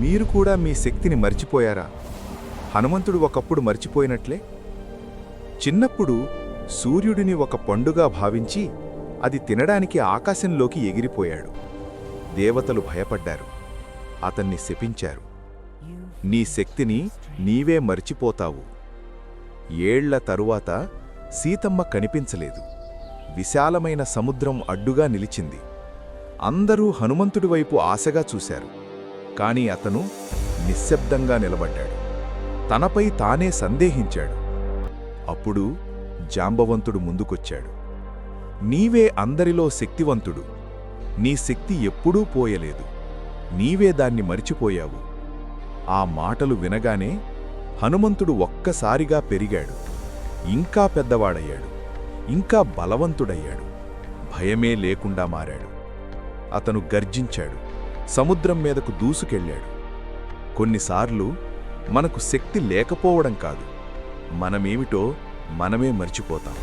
మీరు కూడా మీ శక్తిని మర్చిపోయారా? హనుమంతుడు ఒకప్పుడు మర్చిపోయినట్లే. చిన్నప్పుడు సూర్యుడిని ఒక పండుగా భావించి అది తినడానికి ఆకాశంలోకి ఎగిరిపోయాడు. దేవతలు భయపడ్డారు, అతన్ని శపించారు. నీ శక్తిని నీవే మర్చిపోతావు. ఏళ్ల తరువాత సీతమ్మ కనిపించలేదు. విశాలమైన సముద్రం అడ్డుగా నిలిచింది. అందరూ హనుమంతుడి వైపు ఆశగా చూశారు. కాని అతను నిశ్శబ్దంగా నిలబడ్డాడు. తనపై తానే సందేహించాడు. అప్పుడు జాంబవంతుడు ముందుకొచ్చాడు. నీవే అందరిలో శక్తివంతుడు. నీ శక్తి ఎప్పుడూ పోయలేదు. నీవే దాన్ని మరిచిపోయావు. ఆ మాటలు వినగానే హనుమంతుడు ఒక్కసారిగా పెరిగాడు. ఇంకా పెద్దవాడయ్యాడు. ఇంకా బలవంతుడయ్యాడు. భయమే లేకుండా మారాడు. అతను గర్జించాడు. సముద్రం మీదకు దూసుకెళ్ళాడు. కొన్నిసార్లు మనకు శక్తి లేకపోవడం కాదు, మనమేమిటో మనమే మర్చిపోతాం.